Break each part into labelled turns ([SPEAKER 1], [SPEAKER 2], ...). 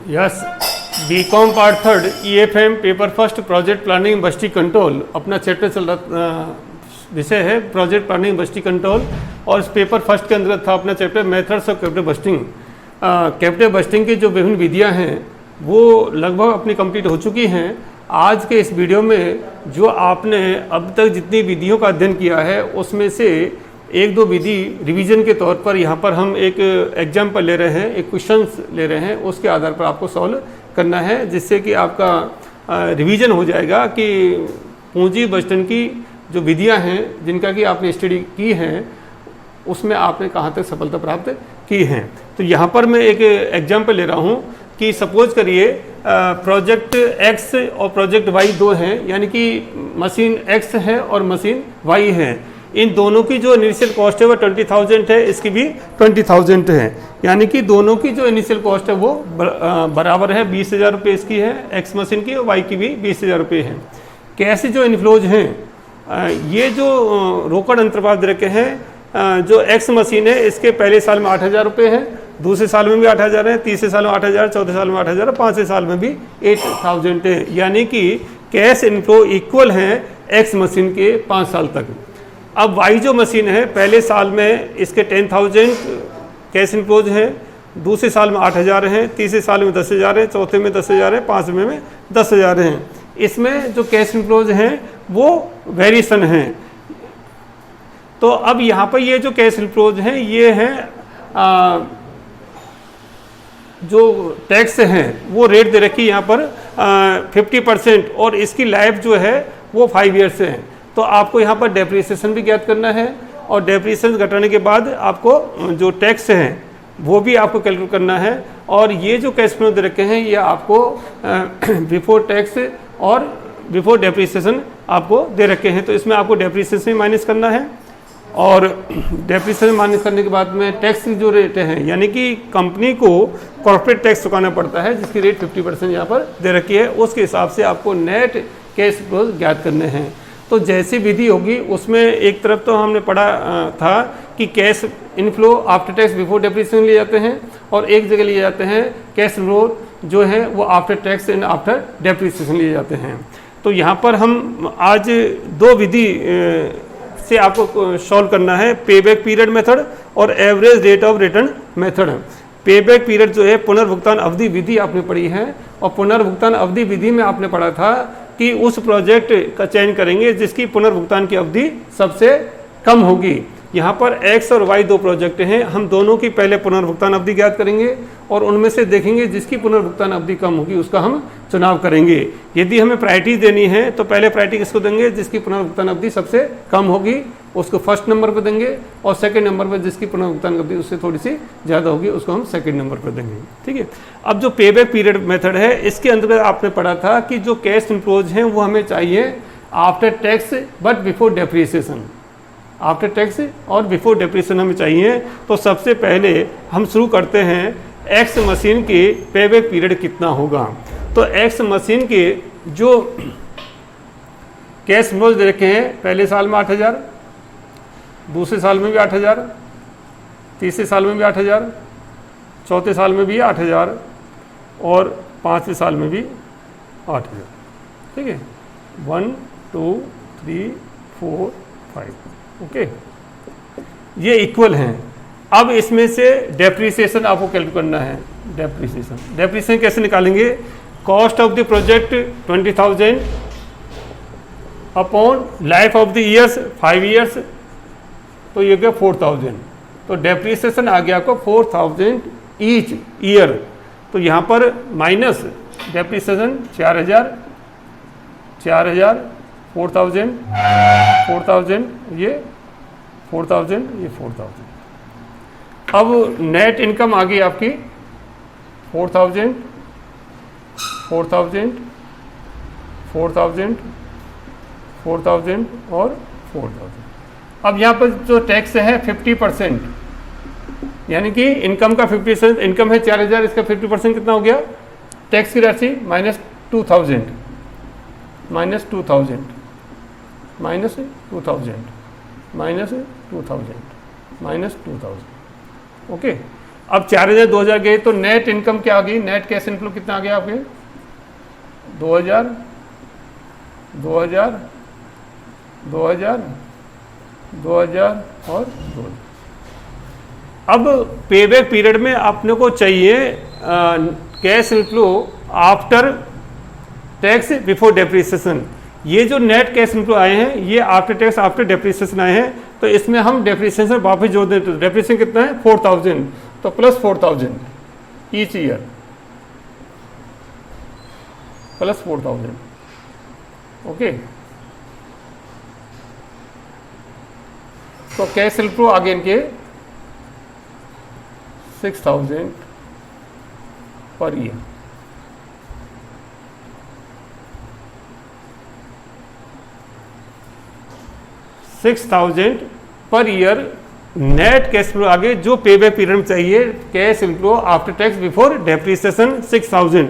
[SPEAKER 1] Yes, B Com part third EFM paper first project planning बस्टी control अपना chapter चल रहा, विषय है प्रोजेक्ट प्लानिंग बस्टी कंट्रोल। और इस पेपर फर्स्ट के अंदर था अपना chapter methods of capital budgeting. Capital budgeting की जो विभिन्न विधियां हैं वो लगभग अपनी कंप्लीट हो चुकी हैं। आज के इस वीडियो में जो आपने अब तक जितनी विधियों का अध्ययन किया है उसमें से एक दो विधि रिवीजन के तौर पर यहाँ पर हम एक एग्जाम्पल ले रहे हैं, एक क्वेश्चंस ले रहे हैं, उसके आधार पर आपको सॉल्व करना है, जिससे कि आपका रिवीजन हो जाएगा कि पूंजी बचत की जो विधियाँ हैं जिनका कि आपने स्टडी की हैं उसमें आपने कहाँ तक सफलता प्राप्त की हैं। तो यहाँ पर मैं एक एग्जाम्पल ले रहा हूँ कि सपोज करिए प्रोजेक्ट एक्स और प्रोजेक्ट वाई दो हैं, यानी कि मशीन एक्स है और मशीन वाई है। इन दोनों की जो इनिशियल कॉस्ट है वो 20,000 है, इसकी भी 20,000 है, यानी कि दोनों की जो इनिशियल कॉस्ट है वो बराबर है। 20,000 रुपये इसकी है एक्स मशीन की और वाई की भी 20,000 रुपये है। कैसे जो इनफ्लोज हैं, ये जो रोकड़ अंतर्भाव दे रखे हैं, जो एक्स मशीन है इसके पहले साल में 8,000 रुपये है, दूसरे साल में भी 8,000 है, तीसरे साल में 8,000, चौथे साल में 8,000, पाँचवें साल में भी 8,000 है, यानी कि कैश इनफ्लो इक्वल हैं एक्स मशीन के 5 साल तक। अब वाई जो मशीन है पहले साल में इसके 10,000 कैश इनफ्लोज है, दूसरे साल में 8,000 हैं, तीसरे साल में 10,000 है, चौथे में 10,000 है, पाँचवें में 10,000 हैं। इसमें जो कैश इनफ्लोज हैं वो वेरिएशन हैं। तो अब यहाँ पर ये जो कैश इनफ्लोज हैं ये हैं जो टैक्स हैं वो रेट दे रखी है यहाँ पर 50%, और इसकी लाइफ जो है वो 5 ईयर्स है। तो आपको यहाँ पर डेप्रिसिएशन भी ज्ञात करना है, और डेप्रिसिएशन घटाने के बाद आपको जो टैक्स है वो भी आपको कैलकुलेट करना है। और ये जो कैश फ्लो दे रखे हैं ये आपको बिफोर टैक्स और बिफोर डेप्रिसिएशन आपको दे रखे हैं। तो इसमें आपको डेप्रिसिएशन माइनस करना है, और डेप्रिसिएशन माइनस करने के बाद में टैक्स की जो रेट है, यानी कि कंपनी को कॉर्पोरेट टैक्स चुकाना पड़ता है जिसकी रेट 50% यहाँ पर दे रखी है, उसके हिसाब से आपको नेट कैश फ्लो ज्ञात करने हैं। तो जैसी विधि होगी उसमें एक तरफ तो हमने पढ़ा था कि cash inflow after tax before depreciation लिए जाते हैं, और एक जगह लिए जाते हैं कैश फ्लो जो है वो after tax and after depreciation लिए जाते हैं। तो यहाँ पर हम आज दो विधि से आपको सॉल्व करना है, पेबैक पीरियड मेथड और average rate of return method. Payback period जो है पुनर्भुगतान अवधि विधि आपने पढ़ी है, और पुनर्भुगतान अवधि विधि में आपने पढ़ा था कि उस प्रोजेक्ट का चयन करेंगे जिसकी पुनर्भुगतान की अवधि सबसे कम होगी। यहाँ पर एक्स और वाई दो प्रोजेक्ट हैं, हम दोनों की पहले पुनर्भुगतान अवधि ज्ञात करेंगे और उनमें से देखेंगे जिसकी पुनर्भुगतान अवधि कम होगी उसका हम चुनाव करेंगे। यदि हमें प्रायोरिटी देनी है तो पहले प्रायोरिटी किसको देंगे, जिसकी पुनर्भुगतान अवधि सबसे कम होगी उसको फर्स्ट नंबर पर देंगे, और सेकंड नंबर पर जिसकी पुनर्भुगतान अवधि उससे थोड़ी सी ज़्यादा होगी उसको हम सेकंड नंबर पर देंगे। ठीक है। अब जो पेबैक पीरियड मेथड है इसके अंतर्गत आपने पढ़ा था कि जो कैश इनफ्लोज हैं वो हमें चाहिए after tax but before depreciation, after tax और बिफोर डेप्रिसिएशन हमें चाहिए। तो सबसे पहले हम शुरू करते हैं एक्स मशीन के पेबैक पीरियड कितना होगा। तो एक्स मशीन के जो कैश इनफ्लोज दे रखे हैं पहले साल में 8,000, दूसरे साल में भी 8,000, तीसरे साल में भी 8,000, चौथे साल में भी 8,000 और पाँचवें साल में भी 8,000। ठीक है, 1 2 3 4 5, ओके, ये इक्वल हैं। अब इसमें से डेप्रिसिएशन आपको कैलकुलेट करना है। डेप्रिसिएशन कैसे निकालेंगे, cost of the project 20,000 upon life of the years 5 years, तो ये गया 4,000। तो डेप्रिसिएशन आ गया आपको 4,000 ईच ईयर। तो यहाँ पर माइनस डेप्रिसिएशन 4,000, 4,000, 4,000, 4,000, ये 4,000, ये 4,000। अब नेट इनकम आ गई आपकी 4,000, 4,000, 4,000, 4,000 और 4,000। अब यहाँ पर जो टैक्स है 50%, यानी कि इनकम का 50%, इनकम है 4,000, इसका 50% कितना हो गया, टैक्स की राशि -2,000, -2,000, -2,000, -2,000, -2,000, ओके। अब 4000 2000 गए तो नेट इनकम क्या आ गई, नेट कैश इनफ्लो कितना आ गया आपके 2000 2000 2000 2000 और 2000। अब पेबैक पीरियड में आपने को चाहिए cash inflow after tax before depreciation. ये जो नेट कैश इनफ्लो आए हैं ये आफ्टर टैक्स आफ्टर डेप्रिसिएशन आए हैं, तो इसमें हम डेप्रिसिएशन वापस जोड़ दें तो डेप्रिसिएशन कितना है 4000, तो plus 4000 each year, plus 4000। Okay, तो कैश इनफ्लो आगे इनके 6000 per year. $6,000 per year net cash flow आगे जो पेबैक पीरियड में चाहिए cash inflow after tax before depreciation 6000।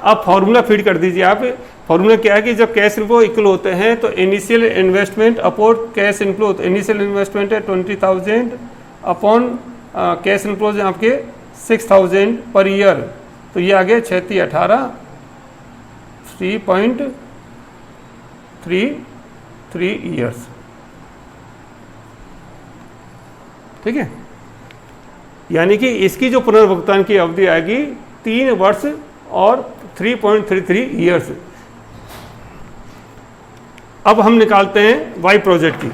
[SPEAKER 1] अब फॉर्मूला फीड कर दीजिए आप। फॉर्मूला क्या है कि जब कैश इनफ्लो इक्वल होते हैं तो initial investment upon cash inflow, तो इनिशियल इन्वेस्टमेंट है 20,000 अपॉन कैश इनफ्लो है आपके 6000 पर ईयर, तो ये आ गया 36 18 3.33 ईयर्स। ठीक है, यानी कि इसकी जो पुनर्भुगतान की अवधि आएगी 3 वर्ष और 3.33 ईयर्स। अब हम निकालते हैं वाई प्रोजेक्ट की।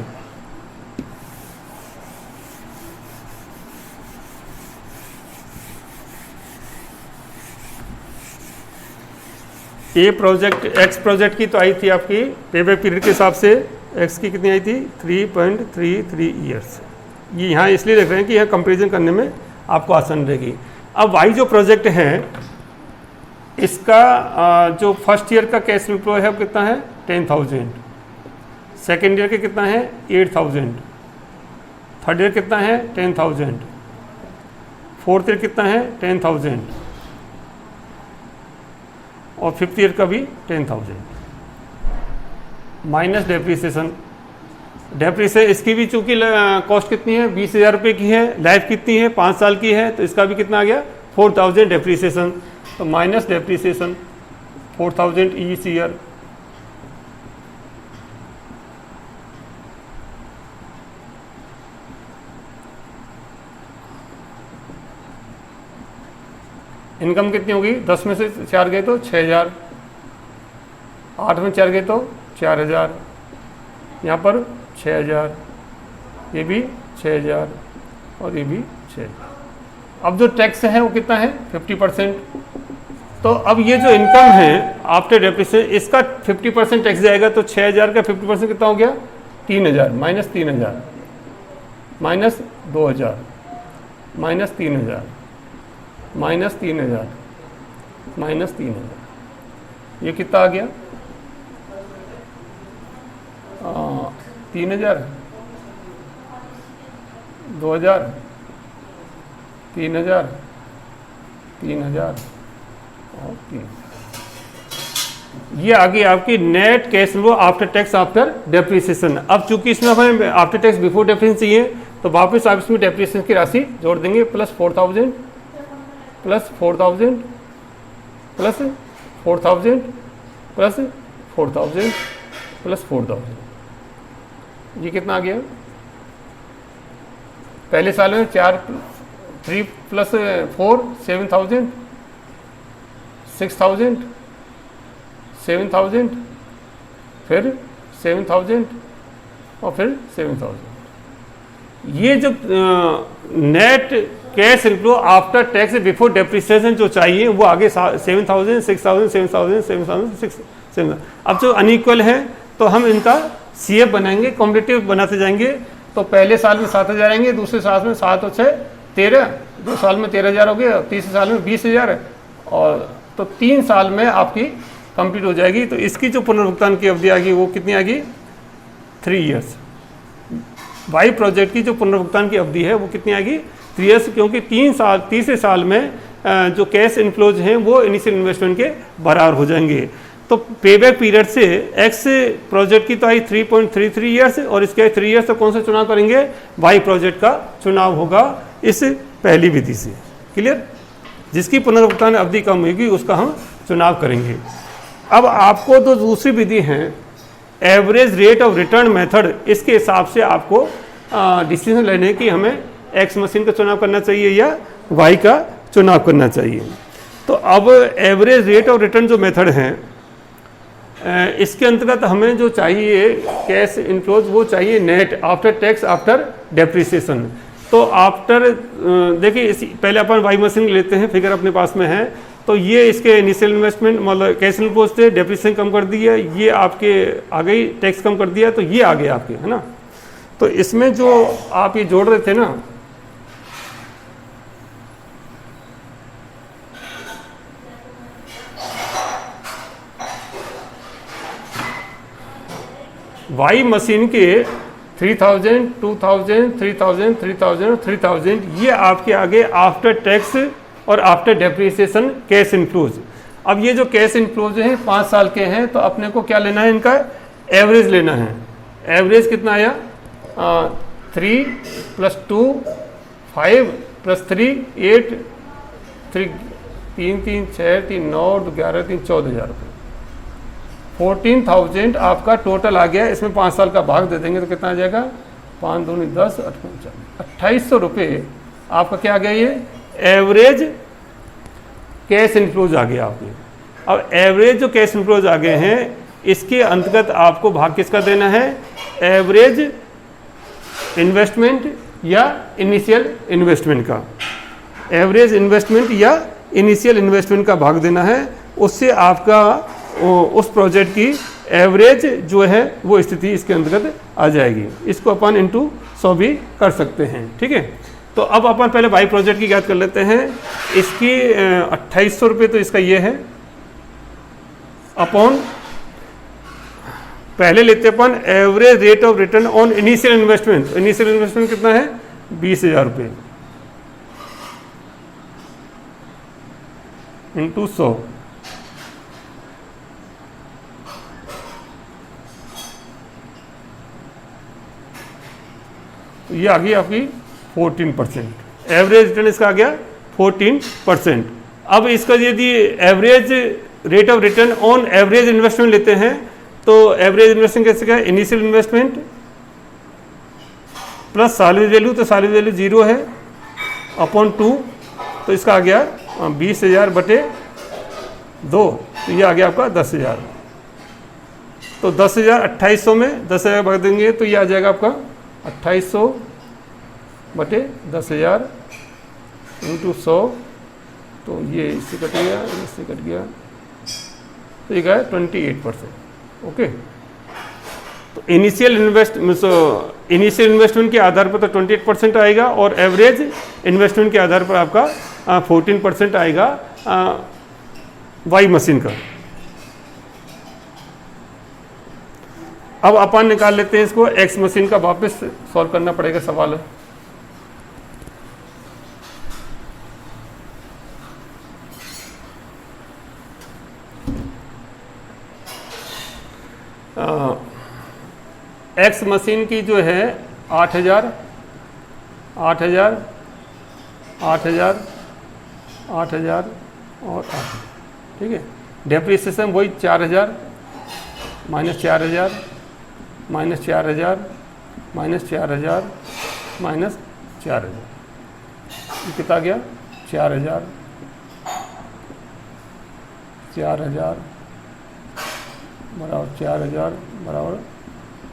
[SPEAKER 1] ए प्रोजेक्ट एक्स प्रोजेक्ट की तो आई थी आपकी पेबैक पीरियड के हिसाब से, एक्स की कितनी आई थी 3.33 ईयर्स। ये यहाँ इसलिए देख रहे हैं कि यह कंपैरिजन करने में आपको आसान रहेगी। अब वाई जो प्रोजेक्ट है इसका जो फर्स्ट ईयर का कैश इनफ्लो है वो कितना है 10,000, सेकेंड ईयर के कितना है 8,000, थर्ड ईयर कितना है 10,000, फोर्थ ईयर कितना है 10,000 और फिफ्थ ईयर का भी 10,000 माइनस डेप्रिसिएशन। डेप्रिसिएशन इसकी भी चूंकि कॉस्ट कितनी है 20,000 रुपये की है, लाइफ कितनी है 5 साल की है, तो इसका भी कितना आ गया 4,000 डेप्रिसिएशन, तो minus depreciation 4,000 each year. Income कितनी होगी 10 में से 4 गए तो 6,000, 8 में 4 गए तो 4,000, यहाँ पर 6,000, ये भी 6,000 और ये भी 6,000। अब जो टैक्स है वो कितना है 50%। तो अब ये जो इनकम है आफ्टर डेप्रिसिएशन इसका 50% टैक्स जाएगा, तो 6,000 का 50% कितना हो गया 3,000, minus 3,000 minus 2,000 minus 3,000 minus 3,000 minus 3,000, ये कितना आ गया 3,000 2,000 3,000 3,000 और 3,000। ये आ गई आपकी net cash flow after tax after depreciation. अब चूंकि इसमें हमें आफ्टर टैक्स बिफोर डेप्रिसिएशन चाहिए तो वापस आप इसमें डेप्रिसिएशन की राशि जोड़ देंगे, plus 4,000 plus 4,000 plus 4,000 plus 4,000 plus 4,000, ये कितना आ गया पहले साल में 3 प्लस 4 7,000 6,000 7,000 फिर 7,000 और फिर 7,000। ये जो net cash inflow after tax before depreciation जो चाहिए वो आगे 7,000 6,000 7,000 7,000 6,000। अब जो अनइक्वल है तो हम इनका CF बनाएंगे, कॉम्पिटिटिव बनाते जाएंगे। तो पहले साल में 7,000 आएंगे, दूसरे साल में 7 और 6 13, 2 साल में 13,000 हो गए, और तीसरे साल में 20,000, और तो 3 साल में आपकी कंप्लीट हो जाएगी। तो इसकी जो पुनर्भुगतान की अवधि आएगी वो कितनी आएगी 3 ईयर्स। वाई प्रोजेक्ट की जो पुनर्भुगतान की अवधि है वो कितनी आएगी 3 ईयर्स, क्योंकि 3 साल तीसरे साल में जो कैश इनफ्लोज हैं वो इनिशियल इन्वेस्टमेंट के बराबर हो जाएंगे। तो पेबैक पीरियड से एक्स प्रोजेक्ट की तो आई 3.33 ईयर्स और इसके 3 ईयर्स तो कौन सा चुनाव करेंगे वाई प्रोजेक्ट का चुनाव होगा इस पहली विधि से। क्लियर। जिसकी पुनर्भुगतान अवधि कम होगी उसका हम चुनाव करेंगे। अब आपको तो दूसरी विधि है average rate of return method, इसके हिसाब से आपको डिसीजन लेने की हमें एक्स मशीन का चुनाव करना चाहिए या वाई का चुनाव करना चाहिए। तो अब एवरेज रेट ऑफ रिटर्न जो मेथड है इसके अंतर्गत हमें जो चाहिए कैश इनफ्लोज वो चाहिए net after tax after depreciation. तो आफ्टर देखिए पहले अपन वाई मशीन लेते हैं, फिगर अपने पास में है, तो ये इसके इनिशियल इन्वेस्टमेंट मतलब कैश इनफ्लोज थे, डेप्रिसिएशन कम कर दिया, ये आपके आ गई, टैक्स कम कर दिया, तो ये आ गया आपके, है ना। तो इसमें जो आप ये जोड़ रहे थे ना, वाई मशीन के 3000, 2000, 3000, 3000 और 3000 ये आपके आगे आफ्टर टैक्स और आफ्टर डेप्रिसिएशन कैश इनफ्लोज। अब ये जो कैश इनफ्लोज है 5 साल के हैं, तो अपने को क्या लेना है, इनका एवरेज लेना है। एवरेज कितना आया 3 + 2 5 + 3 8 3 3 3 6 3 9 11 3 14,000 रुपये। 14,000 आपका टोटल आ गया। इसमें 5 साल का भाग दे देंगे तो कितना आ जाएगा, 5 दूनी 10 8 2800 रुपये आपका क्या आ गया, ये एवरेज कैश इनफ्लोज आ गया आपके। अब एवरेज जो कैश इनफ्लोज आ गए हैं इसके अंतर्गत आपको भाग किसका देना है, एवरेज इन्वेस्टमेंट या इनिशियल इन्वेस्टमेंट का। एवरेज इन्वेस्टमेंट या इनिशियल इन्वेस्टमेंट का भाग देना है, उससे आपका उस प्रोजेक्ट की एवरेज जो है वो स्थिति इसके अंतर्गत आ जाएगी। इसको अपन इंटू 100 भी कर सकते हैं, ठीक है। तो अब अपन पहले वाई प्रोजेक्ट की याद कर लेते हैं। इसकी 2800 रुपये तो इसका ये है, अपॉन पहले लेते अपन average rate of return on initial investment. Initial investment कितना है 20,000 रुपये इंटू 100, तो ये आ गई आपकी 14%। एवरेज रिटर्न इसका आ गया 14%। अब इसका यदि average rate of return on average investment लेते हैं तो एवरेज इन्वेस्टमेंट कैसे क्या, initial investment plus salary value, तो सैलरी वैल्यू 0 है, अपॉन 2, तो इसका आ गया 20,000 बटे 2, तो ये आ गया आपका 10,000। तो 10,000 2800 में 10,000 भर देंगे तो ये आ जाएगा आपका 2800 बटे 10,000 इंटू 100, तो ये इससे कट गया, इससे कट गया, तो ये क्या है 28%। ओके, तो इनिशियल इन्वेस्टमेंट के आधार पर तो 28% आएगा और एवरेज इन्वेस्टमेंट के आधार पर आपका 14% आएगा वाई मशीन का। अब अपन निकाल लेते हैं इसको एक्स मशीन का, वापस सॉल्व करना पड़ेगा सवाल। एक्स मशीन की जो है 8,000 8,000 8,000 8,000 और 8,000, ठीक है। डेप्रिसिएशन वही 4,000 माइनस 4,000 माइनस 4,000 माइनस 4,000 माइनस 4,000, ये कितना गया 4,000 4,000 बराबर 4,000 बराबर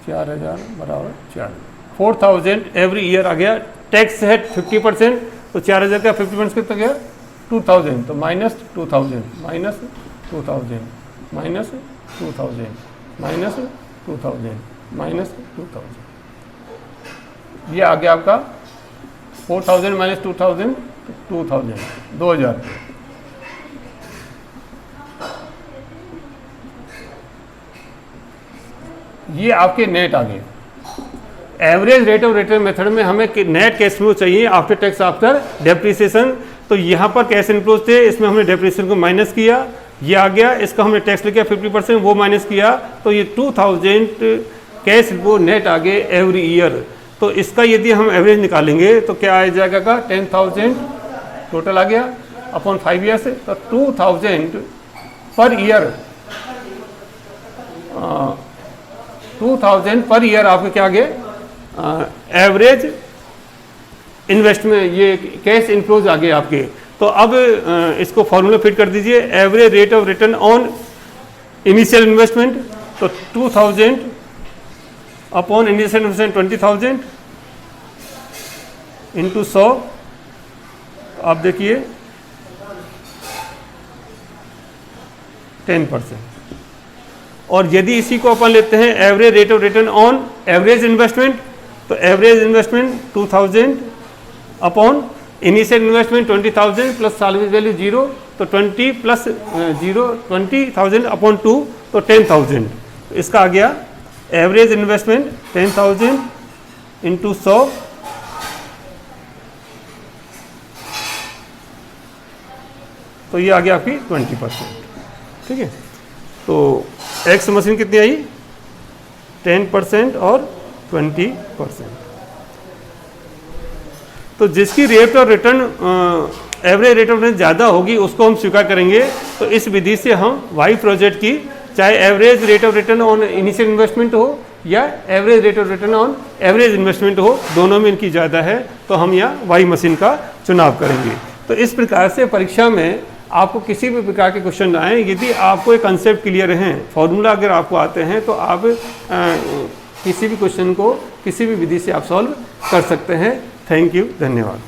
[SPEAKER 1] 4,000 बराबर 4,000 एवरी ईयर आ गया। टैक्स है 50%, तो 4,000 का 50% कितना गया 2,000, तो minus 2,000 minus 2,000 minus 2,000 minus 2,000 minus 2,000, ये आ गया आपका 4,000 माइनस 2,000 2,000 ये आपके नेट आ गए। Average rate of return method में हमें नेट कैश फ्लो चाहिए आफ्टर टैक्स आफ्टर डेप्रिसिएशन। तो यहाँ पर कैश इनफ्लोज थे, इसमें हमने डेप्रिसिएशन को माइनस किया, ये आ गया, इसका हमने टैक्स लेके 50% वो माइनस किया, तो ये 2,000 कैश वो नेट आ गए एवरी ईयर। तो इसका यदि हम एवरेज निकालेंगे तो क्या आ जाएगा का 10,000 टोटल आ गया अपॉन 5 ईयर्स, तो 2000 पर ईयर, 2000 पर ईयर आपके क्या आ गए एवरेज इन्वेस्टमेंट, ये कैश इनफ्लोज आ गए आपके। तो अब इसको फॉर्मूला फिट कर दीजिए, average rate of return on initial investment, तो 2000 अपॉन इनिशियल इन्वेस्टमेंट 20,000 इंटू 100, आप देखिए 10%। और यदि इसी को अपन लेते हैं average rate of return on average investment, तो average investment 2000 upon initial investment 20,000 plus salvage value 0, तो 20 प्लस 0 20,000 अपॉन 2, तो 10,000। तो इसका आ गया एवरेज इन्वेस्टमेंट 10,000 इंटू 100, तो ये आ गया आपकी 20%। ठीक है, तो एक्स मशीन कितनी आई 10% और 20%। तो जिसकी rate of return average rate of return ज़्यादा होगी उसको हम स्वीकार करेंगे। तो इस विधि से हम वाई प्रोजेक्ट की, चाहे average rate of return on initial investment हो या average rate of return on average investment हो, दोनों में इनकी ज़्यादा है, तो हम यहाँ वाई मशीन का चुनाव करेंगे। तो इस प्रकार से परीक्षा में आपको किसी भी प्रकार के क्वेश्चन आए, यदि आपको एक कंसेप्ट क्लियर हैं, फॉर्मूला अगर आपको आते हैं, तो आप किसी भी क्वेश्चन को किसी भी विधि से आप सॉल्व कर सकते हैं। थैंक यू, धन्यवाद।